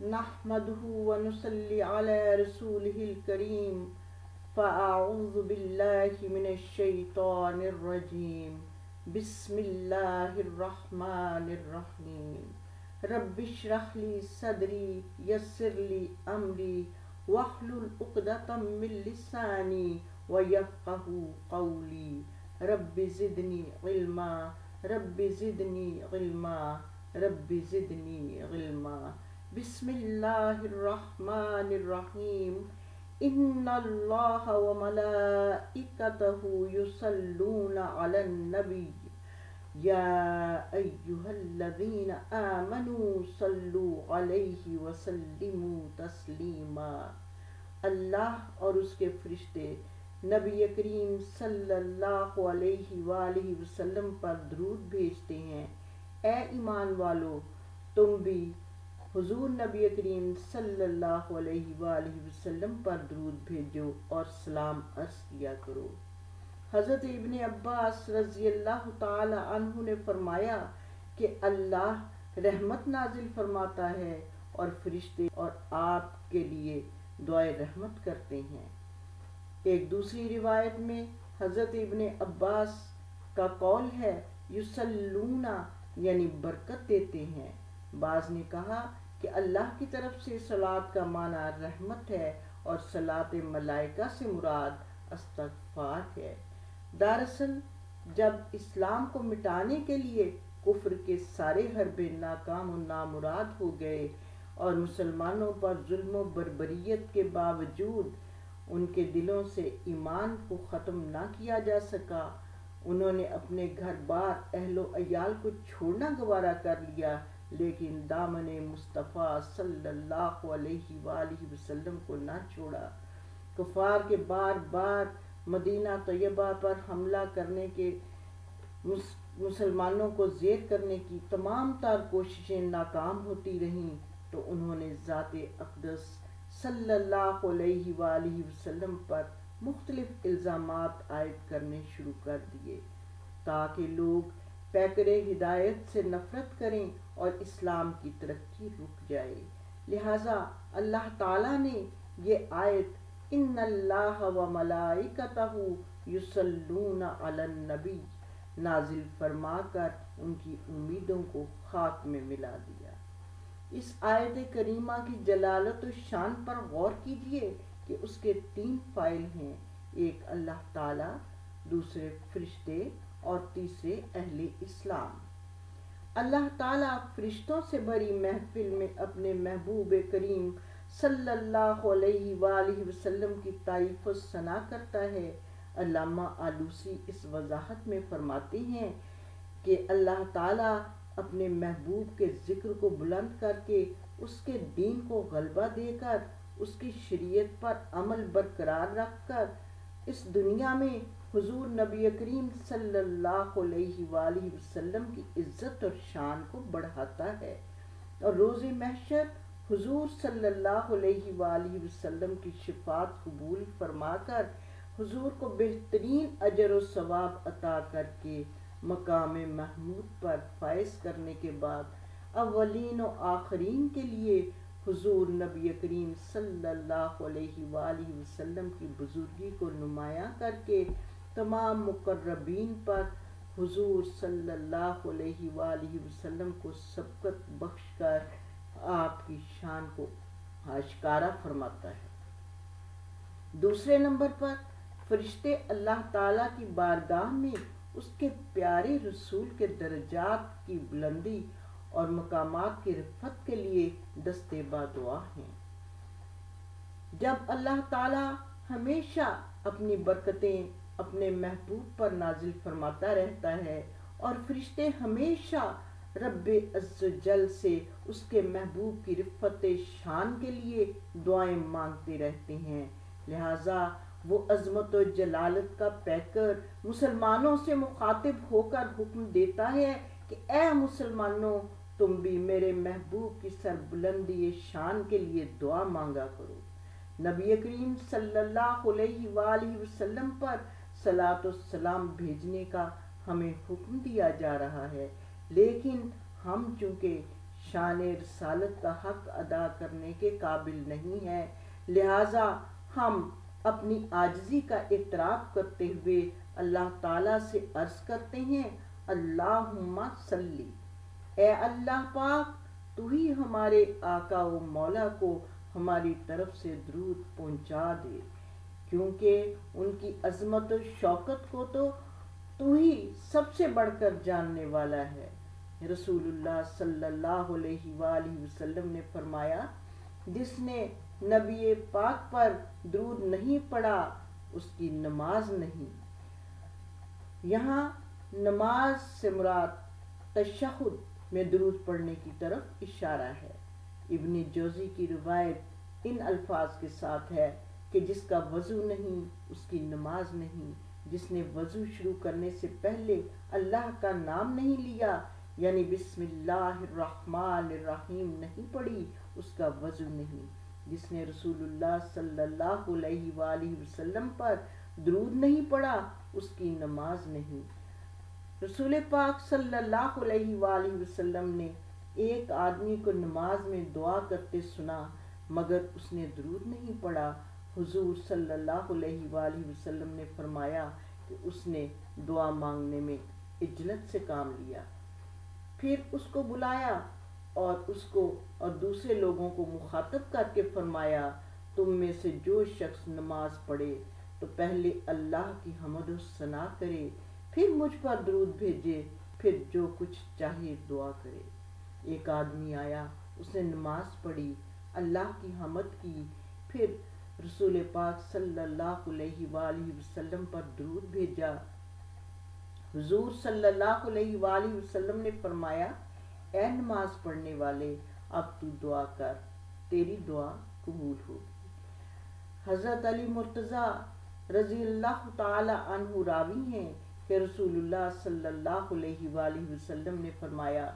نحمده ونصلي على رسوله الكريم فأعوذ بالله من الشيطان الرجيم بسم الله الرحمن الرحيم رب اشرح لي صدري يسر لي أمري واحلل عقدة من لساني ويفقهوا قولي رب زدني علما رب زدني علما رب زدنی علما بسم اللہ الرحمن الرحیم ان اللہ وملائکتہ یصلون علی النبی یا ایہا الذین آمنوا صلوا علیہ وسلموا تسلیما۔ اللہ اور اس کے فرشتے نبی کریم صلی اللہ علیہ وآلہ وسلم پر درود بھیجتے ہیں۔ اے ایمان والو، تم بھی حضور نبی کریم صلی اللہ علیہ وآلہ وسلم پر درود بھیجو اور سلام عرض کیا کرو۔ حضرت ابن عباس رضی اللہ تعالی عنہ نے فرمایا کہ اللہ رحمت نازل فرماتا ہے اور فرشتے اور آپ کے لیے دعائے رحمت کرتے ہیں۔ ایک دوسری روایت میں حضرت ابن عباس کا قول ہے یصلون یعنی برکت دیتے ہیں۔ بعض نے کہا کہ اللہ کی طرف سے صلاۃ کا معنی رحمت ہے اور صلاۃ ملائکہ سے مراد استغفار ہے۔ دراصل جب اسلام کو مٹانے کے لیے کفر کے سارے حربے ناکام و نامراد ہو گئے اور مسلمانوں پر ظلم و بربریت کے باوجود ان کے دلوں سے ایمان کو ختم نہ کیا جا سکا، انہوں نے اپنے گھر بار اہل و عیال کو چھوڑنا گوارا کر لیا، لیکن دامن مصطفیٰ صلی اللہ علیہ وآلہ وسلم کو نہ چھوڑا۔ کفار کے بار بار مدینہ طیبہ پر حملہ کرنے کے مسلمانوں کو زیر کرنے کی تمام تر کوششیں ناکام ہوتی رہیں تو انہوں نے ذات اقدس صلی اللہ علیہ وآلہ وسلم پر مختلف الزامات عائد کرنے شروع کر دیے تاکہ لوگ پیکر ہدایت سے نفرت کریں اور اسلام کی ترقی رک جائے۔ لہٰذا اللہ تعالیٰ نے یہ آیت ان اللہ و ملائکتہ یصلون علی النبی نازل فرما کر ان کی امیدوں کو خاک میں ملا دیا۔ اس آیت کریمہ کی جلالت و شان پر غور کیجئے کہ اس کے 3 فاعل ہیں، ایک اللہ تعالیٰ، دوسرے فرشتے اور تیسرے اہل اسلام۔ اللہ تعالیٰ فرشتوں سے بھری محفل میں اپنے محبوب کریم صلی اللہ علیہ وآلہ وسلم کی تعریف و ثنا کرتا ہے۔ علامہ آلوسی اس وضاحت میں فرماتے ہیں کہ اللہ تعالیٰ اپنے محبوب کے ذکر کو بلند کر کے اس کے دین کو غلبہ دے کر اس کی شریعت پر عمل برقرار رکھ کر اس دنیا میں حضور نبی کریم صلی اللہ علیہ وآلہ وسلم کی عزت اور شان کو بڑھاتا ہے، اور روز محشر حضور صلی اللہ علیہ وآلہ وسلم کی شفاعت قبول فرما کر حضور کو بہترین اجر و ثواب عطا کر کے مقام محمود پر فائز کرنے کے بعد اولین و آخرین کے لیے حضور نبی کریم صلی اللہ علیہ وآلہ وسلم کی بزرگی کو نمایاں کر کے تمام مقربین پر حضور صلی اللہ علیہ وآلہ وسلم کو سبقت بخش کر آپ کی شان کو آشکارا فرماتا ہے۔ دوسرے نمبر پر فرشتے اللہ تعالیٰ کی بارگاہ میں اس کے پیارے رسول کے درجات کی بلندی اور مقامات کی رفعت کے لیے دستے بادعا ہیں۔ جب اللہ تعالیٰ ہمیشہ اپنی برکتیں اپنے محبوب پر نازل فرماتا رہتا ہے اور فرشتے ہمیشہ رب عز و جل سے اس کے محبوب کی رفعت شان کے لیے دعائیں مانگتے رہتے ہیں، لہٰذا وہ عظمت و جلالت کا پیکر مسلمانوں سے مخاطب ہو کر حکم دیتا ہے کہ اے مسلمانوں، تم بھی میرے محبوب کی سربلندی شان کے لیے دعا مانگا کرو۔ نبی کریم صلی اللہ علیہ وآلہ وسلم پر صلاۃ و سلام بھیجنے کا ہمیں حکم دیا جا رہا ہے، لیکن ہم چونکہ شان رسالت کا حق ادا کرنے کے قابل نہیں ہے، لہٰذا ہم اپنی عاجزی کا اعتراف کرتے ہوئے اللہ تعالیٰ سے عرض کرتے ہیں، اللہم صلی، اے اللہ پاک تو ہی ہمارے آقا و مولا کو ہماری طرف سے درود پہنچا دے، کیونکہ ان کی عظمت و شوکت کو تو ہی سب سے بڑھ کر جاننے والا ہے۔ رسول اللہ صلی اللہ علیہ وآلہ وسلم نے فرمایا، جس نے نبی پاک پر درود نہیں پڑھا اس کی نماز نہیں۔ یہاں نماز سے مراد تشہد میں درود پڑھنے کی طرف اشارہ ہے۔ ابن جوزی کی روایت ان الفاظ کے ساتھ ہے کہ جس کا وضو نہیں اس کی نماز نہیں، جس نے وضو شروع کرنے سے پہلے اللہ کا نام نہیں لیا یعنی بسم اللہ الرحمن الرحیم نہیں پڑھی اس کا وضو نہیں، جس نے رسول اللہ صلی اللہ علیہ وآلہ وسلم پر درود نہیں پڑھا اس کی نماز نہیں۔ رسول پاک صلی اللہ علیہ وآلہ وسلم نے ایک آدمی کو نماز میں دعا کرتے سنا مگر اس نے درود نہیں پڑھا۔ حضور صلی اللہ علیہ وآلہ وسلم نے فرمایا کہ اس نے دعا مانگنے میں عجلت سے کام لیا۔ پھر اس کو بلایا اور دوسرے لوگوں کو مخاطب کر کے فرمایا، تم میں سے جو شخص نماز پڑھے تو پہلے اللہ کی حمد و ثنا کرے، پھر مجھ پر درود بھیجے، پھر جو کچھ چاہے دعا کرے۔ ایک آدمی آیا، اس نے نماز پڑھی، اللہ کی حمد کی، پھر رسول پاک صلی اللہ علیہ وآلہ وسلم پر درود بھیجا۔ حضور صلی اللہ علیہ وآلہ وسلم نے فرمایا، اے نماز پڑھنے والے اب تو دعا کر، تیری دعا قبول ہوگی۔ حضرت علی مرتضیٰ رضی اللہ تعالی عنہ راوی ہیں کہ رسول اللہ صلی اللہ علیہ وآلہ وسلم نے فرمایا،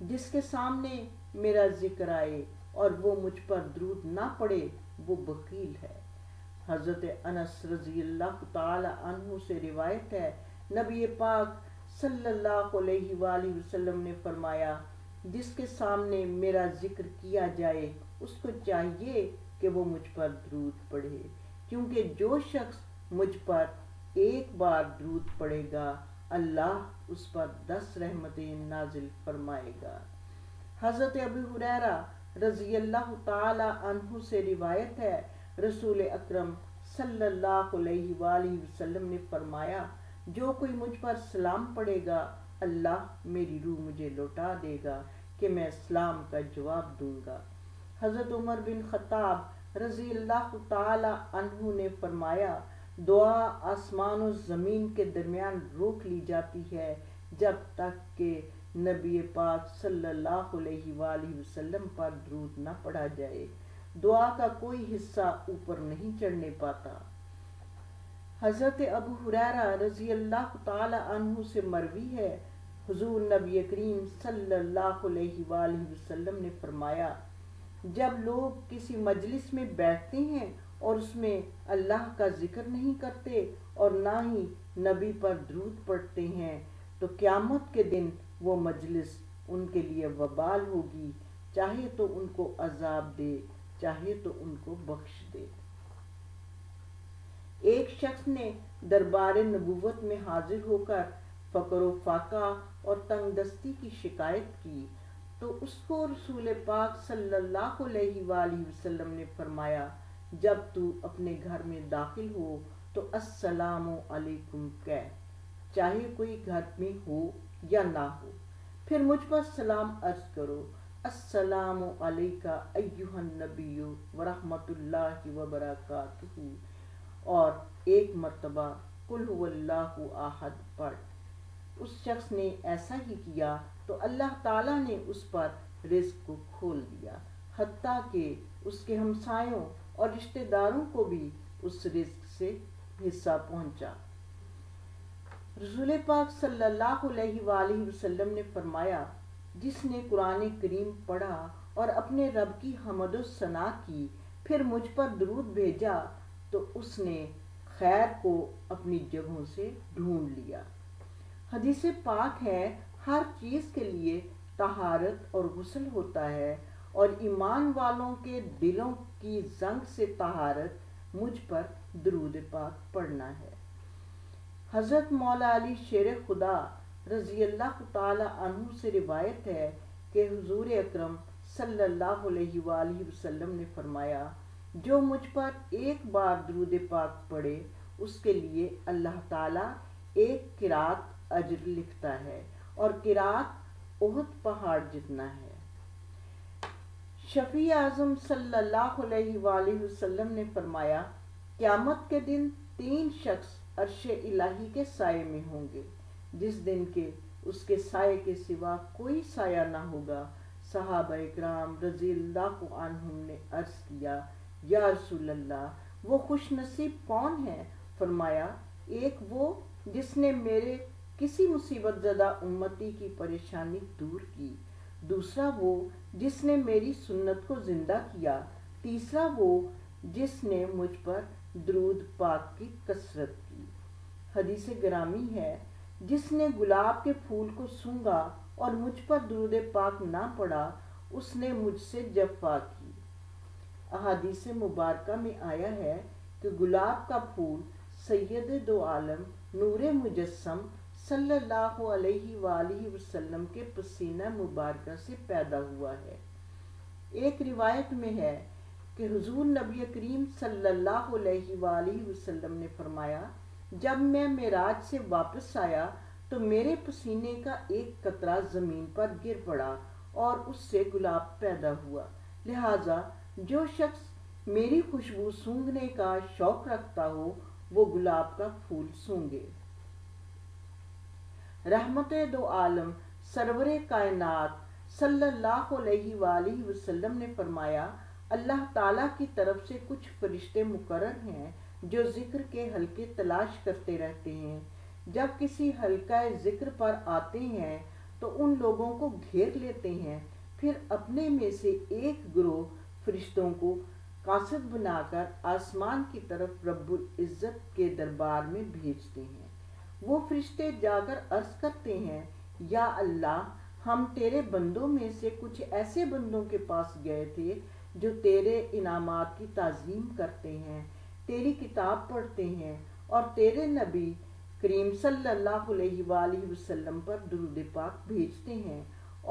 جس کے سامنے میرا ذکر آئے اور وہ مجھ پر درود نہ پڑے وہ بخیل ہے۔ حضرت انس رضی اللہ تعالی عنہ سے روایت ہے، نبی پاک صلی اللہ علیہ وآلہ وسلم نے فرمایا، جس کے سامنے میرا ذکر کیا جائے اس کو چاہیے کہ وہ مجھ پر درود پڑھے، کیونکہ جو شخص مجھ پر ایک بار درود پڑھے گا اللہ اس پر 10 رحمتیں نازل فرمائے گا۔ حضرت ابو ہریرہ رضی اللہ تعالی عنہ سے روایت ہے، رسول اکرم صلی اللہ علیہ وآلہ وسلم نے فرمایا، جو کوئی مجھ پر سلام پڑھے گا اللہ میری روح مجھے لوٹا دے گا کہ میں سلام کا جواب دوں گا۔ حضرت عمر بن خطاب رضی اللہ تعالی عنہ نے فرمایا، دعا آسمان و زمین کے درمیان روک لی جاتی ہے جب تک کہ نبی پاک صلی اللہ علیہ وآلہ وسلم پر درود نہ پڑھا جائے، دعا کا کوئی حصہ اوپر نہیں چڑھنے پاتا۔ حضرت ابو ہریرہ رضی اللہ تعالی عنہ سے مروی ہے، حضور نبی کریم صلی اللہ علیہ وآلہ وسلم نے فرمایا، جب لوگ کسی مجلس میں بیٹھتے ہیں اور اس میں اللہ کا ذکر نہیں کرتے اور نہ ہی نبی پر درود پڑھتے ہیں تو قیامت کے دن وہ مجلس ان کے لیے وبال ہوگی، چاہے تو ان کو عذاب دے چاہے تو ان کو بخش دے۔ ایک شخص نے دربار نبوت میں حاضر ہو کر فقر و فاقہ اور تنگ دستی کی شکایت کی تو اس کو رسول پاک صلی اللہ علیہ وآلہ وسلم نے فرمایا، جب تو اپنے گھر میں داخل ہو تو السلام علیکم کہہ، چاہے کوئی گھر میں ہو یا نہ ہو، پھر مجھ پر سلام عرض کرو، السلام علیکہ ایہا النبی ورحمۃ اللہ وبرکاتہ، اور ایک مرتبہ قل هو اللہ احد پڑھ۔ اس شخص نے ایسا ہی کیا تو اللہ تعالیٰ نے اس پر رزق کو کھول دیا، حتیٰ کہ اس کے ہمسایوں اور رشتہ داروں کو بھی اس رزق سے حصہ پہنچا۔ رسول پاک صلی اللہ علیہ وآلہ وسلم نے فرمایا، جس نے قرآن کریم پڑھا اور اپنے رب کی حمد و ثنا کی پھر مجھ پر درود بھیجا تو اس نے خیر کو اپنی جگہوں سے ڈھونڈ لیا۔ حدیث پاک ہے، ہر چیز کے لیے طہارت اور غسل ہوتا ہے، اور ایمان والوں کے دلوں کی زنگ سے طہارت مجھ پر درود پاک پڑھنا ہے۔ حضرت مولا علی شیر خدا رضی اللہ تعالی عنہ سے روایت ہے کہ حضور اکرم صلی اللہ علیہ وآلہ وسلم نے فرمایا، جو مجھ پر ایک بار درود پاک پڑھے اس کے لیے اللہ تعالیٰ ایک قرات اجر لکھتا ہے، اور قرات احد پہاڑ جتنا ہے۔ شفیع اعظم صلی اللہ علیہ وآلہ وسلم نے فرمایا، قیامت کے دن 3 شخص عرش الہی کے سائے میں ہوں گے، جس دن کے اس کے سائے کے سوا کوئی سایہ نہ ہوگا۔ صحابہ اکرام رضی اللہ عنہم نے عرض کیا، یا رسول اللہ، وہ خوش نصیب کون ہے؟ فرمایا، ایک وہ جس نے میرے کسی مصیبت زدہ امتی کی پریشانی دور کی، دوسرا وہ جس نے میری سنت کو زندہ کیا، تیسرا وہ جس نے مجھ پر درود پاک کی کثرت کی۔ حدیث گرامی ہے، جس نے گلاب کے پھول کو سونگھا اور مجھ پر درود پاک نہ پڑا، اس نے مجھ سے جفا کی۔ احادیث مبارکہ میں آیا ہے کہ گلاب کا پھول سید دو عالم نور مجسم صلی اللہ علیہ وآلہ وسلم کے پسینہ مبارکہ سے پیدا ہوا ہے۔ ایک روایت میں ہے کہ حضور نبی کریم صلی اللہ علیہ وآلہ وسلم نے فرمایا، جب میں معراج سے واپس آیا تو میرے پسینے کا ایک قطرہ زمین پر گر پڑا اور اس سے گلاب پیدا ہوا، لہٰذا جو شخص میری خوشبو سونگھنے کا شوق رکھتا ہو وہ گلاب کا پھول سونگھے۔ رحمت دو عالم سرور کائنات صلی اللہ علیہ وآلہ وسلم نے فرمایا، اللہ تعالیٰ کی طرف سے کچھ فرشتے مقرر ہیں جو ذکر کے حلقے تلاش کرتے رہتے ہیں۔ جب کسی حلقہ ذکر پر آتے ہیں تو ان لوگوں کو گھیر لیتے ہیں، پھر اپنے میں سے ایک گروہ فرشتوں کو قاصد بنا کر آسمان کی طرف رب العزت کے دربار میں بھیجتے ہیں۔ وہ فرشتے جا کر عرض کرتے ہیں، یا اللہ، ہم تیرے بندوں میں سے کچھ ایسے بندوں کے پاس گئے تھے جو تیرے انعامات کی تعظیم کرتے ہیں، تیری کتاب پڑھتے ہیں اور تیرے نبی کریم صلی اللہ علیہ وآلہ وسلم پر درود پاک بھیجتے ہیں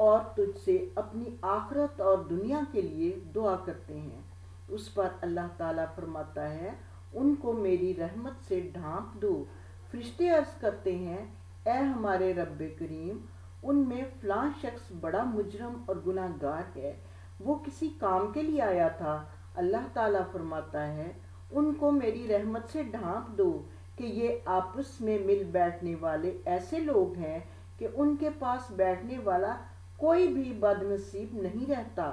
اور تجھ سے اپنی آخرت اور دنیا کے لیے دعا کرتے ہیں۔ اس پر اللہ تعالیٰ فرماتا ہے، ان کو میری رحمت سے ڈھانپ دو۔ فرشتے عرض کرتے ہیں، اے ہمارے رب کریم، ان میں فلاں شخص بڑا مجرم اور گناہ گار ہے، وہ کسی کام کے لیے آیا تھا۔ اللہ تعالیٰ فرماتا ہے، ان کو میری رحمت سے ڈھانپ دو کہ یہ آپس میں مل بیٹھنے والے ایسے لوگ ہیں کہ ان کے پاس بیٹھنے والا کوئی بھی بد نصیب نہیں رہتا۔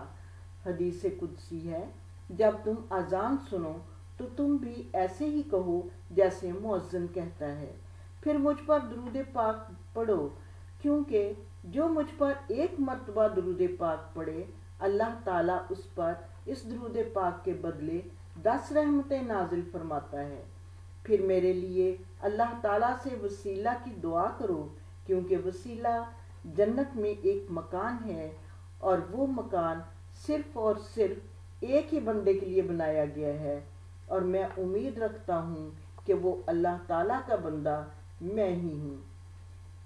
حدیث قدسی ہے، جب تم اذان سنو تو تم بھی ایسے ہی کہو جیسے مؤذن کہتا ہے، پھر مجھ پر درود پاک پڑھو، کیونکہ جو مجھ پر ایک مرتبہ درود پاک پڑھے اللہ تعالیٰ اس پر اس درود پاک کے بدلے 10 رحمتیں نازل فرماتا ہے۔ پھر میرے لیے اللہ تعالیٰ سے وسیلہ کی دعا کرو، کیونکہ وسیلہ جنت میں ایک مکان ہے اور وہ مکان صرف اور صرف ایک ہی بندے کے لیے بنایا گیا ہے، اور میں امید رکھتا ہوں کہ وہ اللہ تعالیٰ کا بندہ میں ہی ہوں۔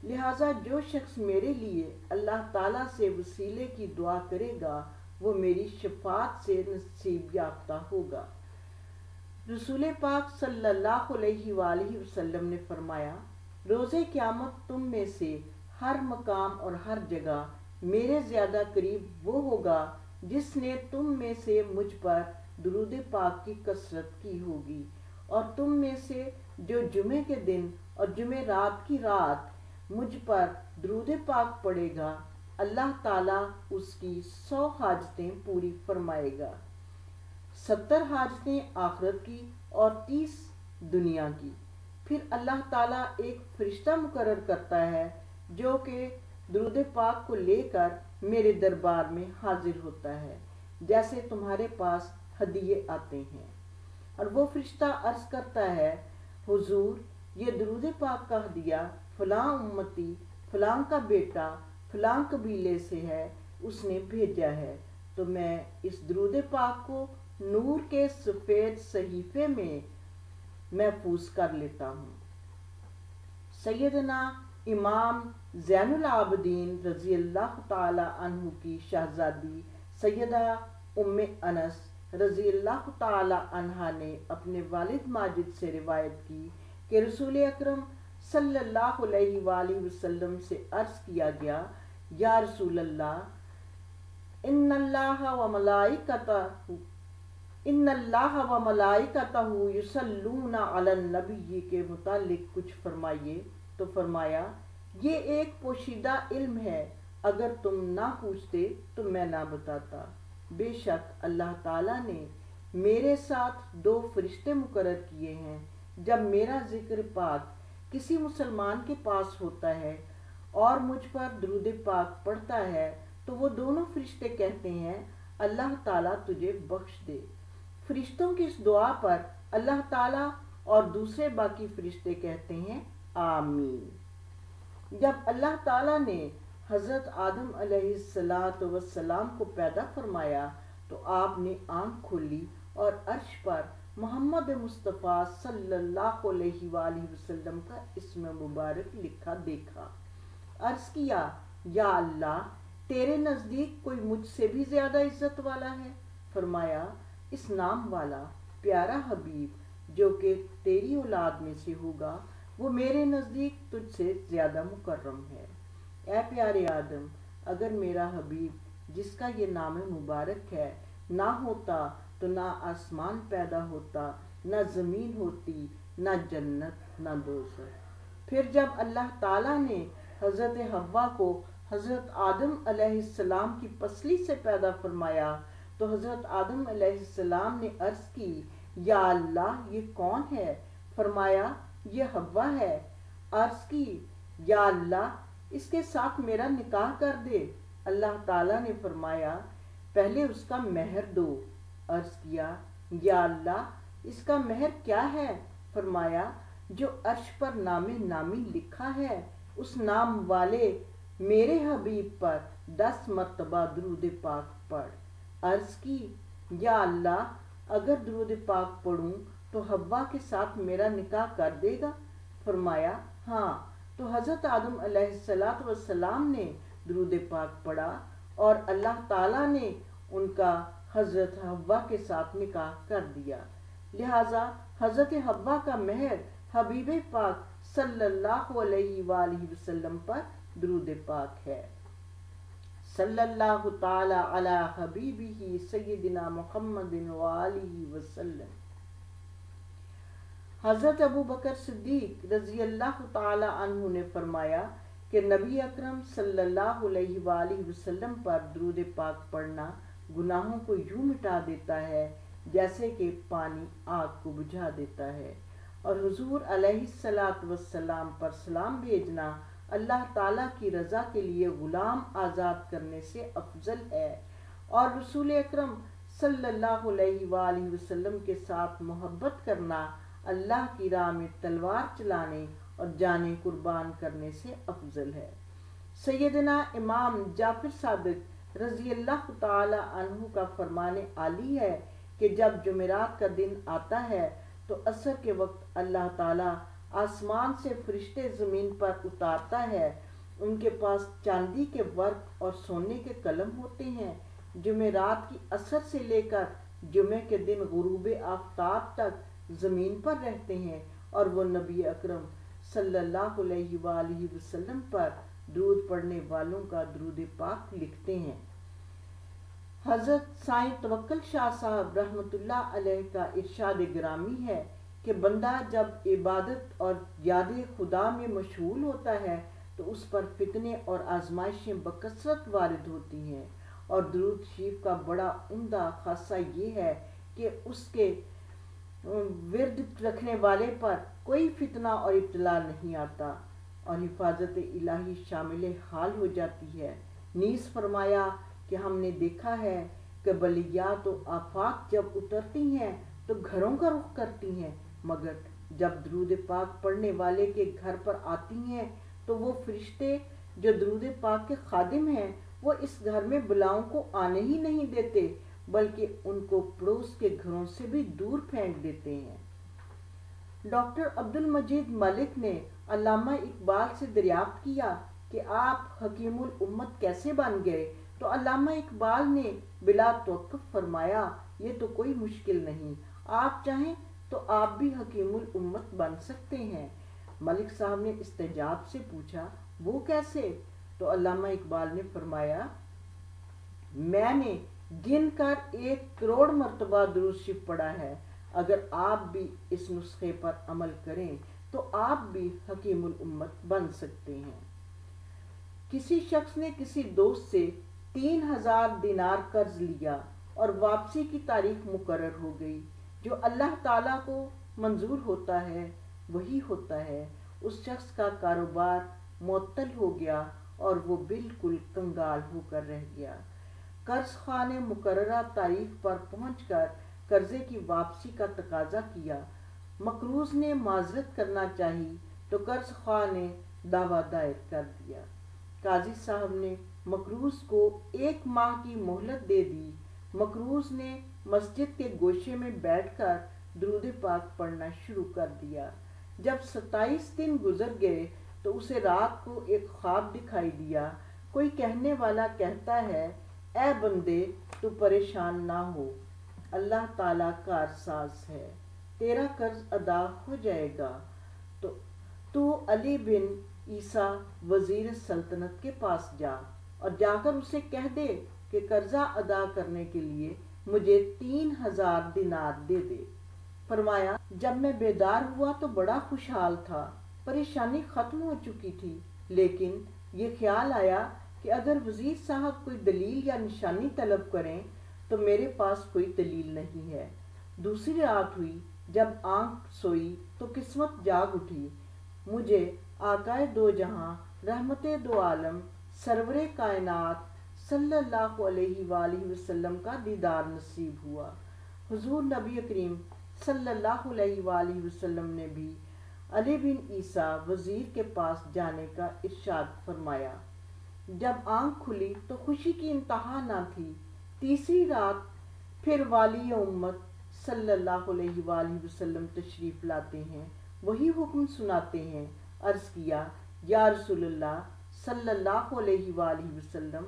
لہٰذا جو شخص میرے لیے اللہ تعالیٰ سے وسیلے کی دعا کرے گا وہ میری شفاعت سے نصیب یافتہ ہوگا۔ رسول پاک صلی اللہ علیہ وآلہ وسلم نے فرمایا، روز قیامت تم میں سے ہر مقام اور ہر جگہ میرے زیادہ قریب وہ ہوگا جس نے تم میں سے مجھ پر درود پاک کی کثرت کی ہوگی، اور تم میں سے جو جمعے کے دن اور جمعرات کی رات مجھ پر درود پاک پڑھے گا اللہ تعالیٰ اس کی 100 حاجتیں پوری فرمائے گا، 70 حاجتیں آخرت کی اور 30 دنیا کی۔ پھر اللہ تعالیٰ ایک فرشتہ مقرر کرتا ہے جو کہ درود پاک کو لے کر میرے دربار میں حاضر ہوتا ہے، جیسے تمہارے پاس ہدیے آتے ہیں، اور وہ فرشتہ عرض کرتا ہے، حضور، یہ درود پاک کا ہدیہ فلاں امتی فلاں کا بیٹا فلاں قبیلے سے ہے، اس نے بھیجا ہے، تو میں اس درود پاک کو نور کے سفید صحیفے میں محفوظ کر لیتا ہوں۔ سیدنا امام زین العابدین رضی اللہ تعالی عنہ کی شہزادی سیدہ ام انس رضی اللہ تعالی عنہا نے اپنے والد ماجد سے روایت کی کہ رسول اکرم صلی اللہ علیہ وآلہ وسلم سے عرض کیا گیا، یا رسول اللہ، ان اللہ و ملائکتہ یصلون علی النبی کے متعلق کچھ فرمائیے۔ تو فرمایا، یہ ایک پوشیدہ علم ہے، اگر تم نہ پوچھتے تو میں نہ بتاتا۔ بے شک اللہ تعالیٰ نے میرے ساتھ 2 فرشتے مقرر کیے ہیں۔ جب میرا ذکر پاک کسی مسلمان کے پاس ہوتا ہے اور مجھ پر درود پاک پڑھتا ہے تو وہ دونوں فرشتے کہتے ہیں، اللہ تعالیٰ تجھے بخش دے۔ فرشتوں کی اس دعا پر اللہ تعالیٰ اور دوسرے باقی فرشتے کہتے ہیں آمین۔ جب اللہ تعالیٰ نے حضرت آدم علیہ السلام کو پیدا فرمایا تو آپ نے آنکھ کھولی اور عرش پر محمد مصطفیٰ صلی اللہ علیہ وآلہ وسلم کا اسم مبارک لکھا دیکھا۔ عرض کیا، یا اللہ، تیرے نزدیک کوئی مجھ سے بھی زیادہ عزت والا ہے؟ فرمایا، اس نام والا پیارا حبیب جو کہ تیری اولاد میں سے ہوگا، وہ میرے نزدیک تجھ سے زیادہ مکرم ہے۔ اے پیارے آدم، اگر میرا حبیب جس کا یہ نام مبارک ہے نہ ہوتا تو نہ آسمان پیدا ہوتا، نہ زمین ہوتی، نہ جنت، نہ دوزخ۔ پھر جب اللہ تعالیٰ نے حضرت حوا کو حضرت آدم علیہ السلام کی پسلی سے پیدا فرمایا تو حضرت آدم علیہ السلام نے عرض کی، یا اللہ، یہ کون ہے؟ فرمایا، یہ حوا ہے۔ عرض کی، یا اللہ، اس کے ساتھ میرا نکاح کر دے۔ اللہ تعالیٰ نے فرمایا، پہلے اس کا مہر دو۔ عرض کیا، یا اللہ، اس کا مہر کیا ہے؟ فرمایا، جو عرش پر نام نامی لکھا ہے، اس نام والے میرے حبیب پر 10 مرتبہ درود پاک پڑھ۔ عرض کی، یا اللہ، اگر درود پاک پڑھوں تو حوا کے ساتھ میرا نکاح کر دے گا؟ فرمایا، ہاں۔ تو حضرت آدم علیہ السلام نے درود پاک پڑھا اور اللہ تعالیٰ نے ان کا حضرت حوا کے ساتھ نکاح کر دیا۔ لہٰذا حضرت حوا کا مہر حبیب پاک صلی اللہ علیہ وآلہ وسلم پر درود پاک ہے۔ صلی اللہ تعالی علی حبیبہ سیدنا محمد وآلہ وسلم۔ حضرت ابو بکر صدیق رضی اللہ تعالی عنہ نے فرمایا کہ نبی اکرم صلی اللہ علیہ وآلہ وسلم پر درود پاک پڑھنا گناہوں کو یوں مٹا دیتا ہے جیسے کہ پانی آگ کو بجھا دیتا ہے، اور حضور علیہ السلام پر سلام بھیجنا اللہ تعالیٰ کی رضا کے لیے غلام آزاد کرنے سے افضل ہے، اور رسول اکرم صلی اللہ علیہ وآلہ وسلم کے ساتھ محبت کرنا اللہ کی راہ میں تلوار چلانے اور جانیں قربان کرنے سے افضل ہے۔ سیدنا امام جعفر صادق رضی اللہ تعالی عنہ کا فرمان عالی ہے کہ جب جمعرات کا دن آتا ہے تو عصر کے وقت اللہ تعالیٰ آسمان سے فرشتے زمین پر اتارتا ہے۔ ان کے پاس چاندی کے ورق اور سونے کے قلم ہوتے ہیں۔ جمعرات کی عصر سے لے کر جمعے کے دن غروب آفتاب تک زمین پر رہتے ہیں اور وہ نبی اکرم صلی اللہ علیہ وآلہ وسلم پر درود پڑھنے والوں کا درود پاک لکھتے ہیں۔ حضرت سائیں توکل شاہ صاحب رحمۃ اللہ علیہ کا ارشاد گرامی ہے کہ بندہ جب عبادت اور یاد خدا میں مشغول ہوتا ہے تو اس پر فتنے اور آزمائشیں بکثرت وارد ہوتی ہیں، اور درود شریف کا بڑا عمدہ خاصہ یہ ہے کہ اس کے ورد رکھنے والے پر کوئی فتنہ اور ابتلا نہیں آتا اور حفاظت الہی شامل حال ہو جاتی ہے۔ نیز فرمایا کہ ہم نے دیکھا ہے کہ بلیات و آفات جب اترتی ہیں تو گھروں کا رخ کرتی ہیں، مگر جب درود پاک پڑھنے والے کے گھر پر آتی ہیں تو وہ فرشتے جو درود پاک کے خادم ہیں وہ اس گھر میں بلاؤں کو آنے ہی نہیں دیتے بلکہ ان کو پڑوس کے گھروں سے بھی دور پھینک دیتے ہیں۔ ڈاکٹر عبد المجید ملک نے علامہ اقبال سے دریافت کیا کہ آپ حکیم الامت کیسے بن گئے تو علامہ اقبال نے بلا توقف فرمایا، یہ تو کوئی مشکل نہیں، آپ چاہیں تو آپ بھی حکیم الامت بن سکتے ہیں۔ ملک صاحب نے استعجاب سے پوچھا، وہ کیسے؟ تو علامہ اقبال نے فرمایا، میں نے گن کر 1 کروڑ مرتبہ درود شریف پڑھا ہے، اگر آپ بھی اس نسخے پر عمل کریں تو آپ بھی حکیم الامت بن سکتے ہیں۔ کسی شخص نے کسی دوست سے 3000 دینار قرض لیا اور واپسی کی تاریخ مقرر ہو گئی۔ جو اللہ تعالیٰ کو منظور ہوتا ہے وہی ہوتا ہے۔ اس شخص کا کاروبار معطل ہو گیا اور وہ بالکل کنگال ہو کر رہ گیا۔ قرض خواہ نے مقررہ تاریخ پر پہنچ کر قرضے کی واپسی کا تقاضا کیا۔ مقروض نے معذرت کرنا چاہی تو قرض خواہ نے دعویٰ دائر کر دیا۔ قاضی صاحب نے مقروض کو 1 ماہ کی مہلت دے دی۔ مقروض نے مسجد کے گوشے میں بیٹھ کر درود پاک پڑھنا شروع کر دیا۔ جب 27 دن گزر گئے تو اسے رات کو ایک خواب دکھائی دیا۔ کوئی کہنے والا کہتا ہے، اے بندے تو پریشان نہ ہو، اللہ تعالیٰ کارساز ہے، تیرا قرض ادا ہو جائے گا، تو علی بن عیسیٰ وزیر سلطنت کے پاس جا اور جا کر اسے کہہ دے کہ قرضہ ادا کرنے کے لیے مجھے 3000 دینار دے دے۔ فرمایا، جب میں بیدار ہوا تو بڑا خوشحال تھا، پریشانی ختم ہو چکی تھی، لیکن یہ خیال آیا کہ اگر وزیر صاحب کوئی دلیل یا نشانی طلب کریں تو میرے پاس کوئی دلیل نہیں ہے۔ دوسری رات ہوئی، جب آنکھ سوئی تو قسمت جاگ اٹھی، مجھے آقائے دو جہاں رحمت دو عالم سرور کائنات صلی اللہ علیہ وآلہ وسلم کا دیدار نصیب ہوا۔ حضور نبی کریم صلی اللہ علیہ وآلہ وسلم نے بھی علی بن عیسیٰ وزیر کے پاس جانے کا ارشاد فرمایا۔ جب آنکھ کھلی تو خوشی کی انتہا نہ تھی۔ تیسری رات پھر والی امت صلی اللہ علیہ وآلہ وسلم تشریف لاتے ہیں، وہی حکم سناتے ہیں۔ عرض کیا، یا رسول اللہ صلی اللہ علیہ وآلہ وسلم،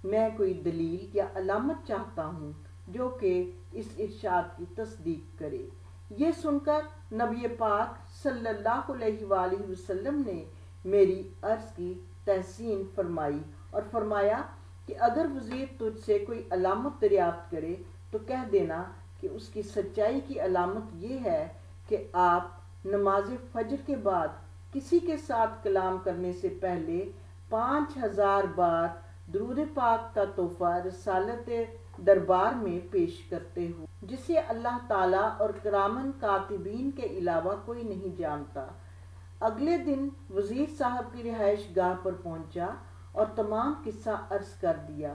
میں کوئی دلیل یا علامت چاہتا ہوں جو کہ اس ارشاد کی تصدیق کرے۔ یہ سن کر نبی پاک صلی اللہ علیہ وآلہ وسلم نے میری عرض کی تحسین فرمائی اور فرمایا کہ اگر وزیر تجھ سے کوئی علامت دریافت کرے تو کہہ دینا کہ اس کی سچائی کی علامت یہ ہے کہ آپ نماز فجر کے بعد کسی کے ساتھ کلام کرنے سے پہلے 5000 بار درود پاک کا تحفہ رسالت دربار میں پیش کرتے ہو، جسے اللہ تعالیٰ اور کرامن کاتبین کے علاوہ کوئی نہیں جانتا۔ اگلے دن وزیر صاحب کی رہائش گاہ پر پہنچا اور تمام قصہ عرض کر دیا۔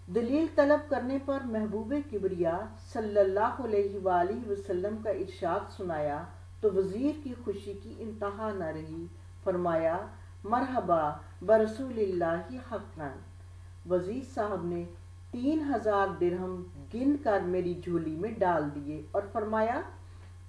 دلیل طلب کرنے پر محبوب کبریا صلی اللہ علیہ وآلہ وسلم کا ارشاد سنایا تو وزیر کی خوشی کی انتہا نہ رہی۔ فرمایا، مرحبا برسول اللہ حقا۔ وزیر صاحب نے 3000 درہم گن کر میری جھولی میں ڈال دیے اور فرمایا،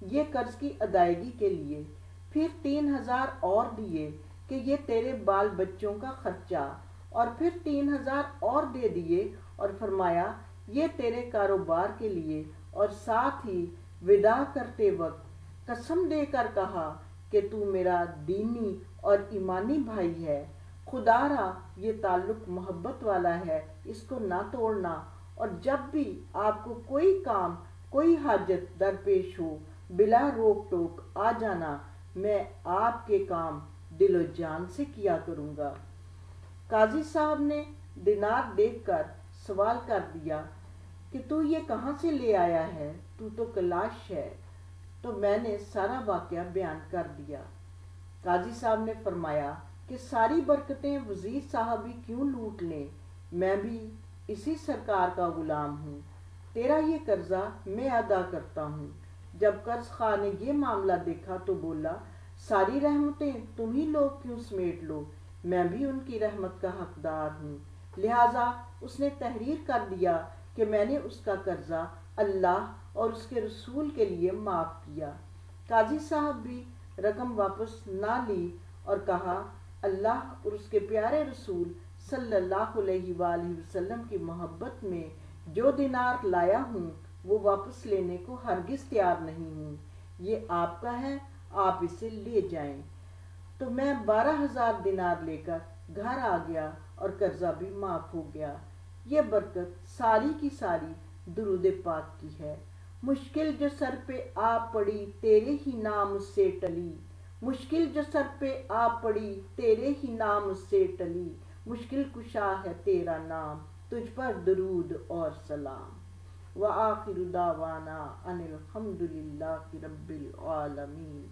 یہ قرض کی ادائیگی کے لیے۔ پھر 3000 اور دیے کہ یہ تیرے بال بچوں کا خرچہ، اور پھر 3000 اور دے دیے اور فرمایا، یہ تیرے کاروبار کے لیے، اور ساتھ ہی وداع کرتے وقت قسم دے کر کہا کہ تو میرا دینی اور ایمانی بھائی ہے، خدا را یہ تعلق محبت والا ہے، اس کو نہ توڑنا، اور جب بھی آپ کو کوئی کام کوئی حاجت درپیش ہو بلا روک ٹوک آ جانا، میں آپ کے کام دل و جان سے کیا کروں گا۔ قاضی صاحب نے دینار دیکھ کر سوال کر دیا کہ تو یہ کہاں سے لے آیا ہے، تو کلاش ہے۔ تو میں نے سارا واقعہ بیان کر دیا۔ قاضی صاحب نے فرمایا کہ ساری برکتیں وزیر صاحب ہی کیوں لوٹ لیں، میں بھی اسی سرکار کا غلام ہوں، تیرا یہ قرضہ میں ادا کرتا ہوں۔ جب قرض خواہ نے یہ معاملہ دیکھا تو بولا، ساری رحمتیں تم ہی لوگ کیوں سمیٹ لو، میں بھی ان کی رحمت کا حقدار ہوں۔ لہٰذا اس نے تحریر کر دیا کہ میں نے اس کا قرضہ اللہ اور اس کے رسول کے لیے معاف کیا۔ قاضی صاحب بھی رقم واپس نہ لی اور کہا، اللہ اور اس کے پیارے رسول صلی اللہ علیہ وآلہ وسلم کی محبت میں جو دینار لایا ہوں وہ واپس لینے کو ہرگز تیار نہیں ہوں۔ یہ آپ کا ہے، آپ اسے لے جائیں۔ تو میں 12,000 دینار لے کر گھر آ گیا اور قرضہ بھی معاف ہو گیا۔ یہ برکت ساری کی ساری درود پاک کی ہے۔ مشکل جو سر پہ آ پڑی تیرے ہی نام سے ٹلی، مشکل جو سر پہ آ پڑی تیرے ہی نام سے ٹلی، مشکل کشا ہے تیرا نام، تجھ پر درود اور سلام۔ وآخر دعوانا ان الحمد للہ رب العالمین۔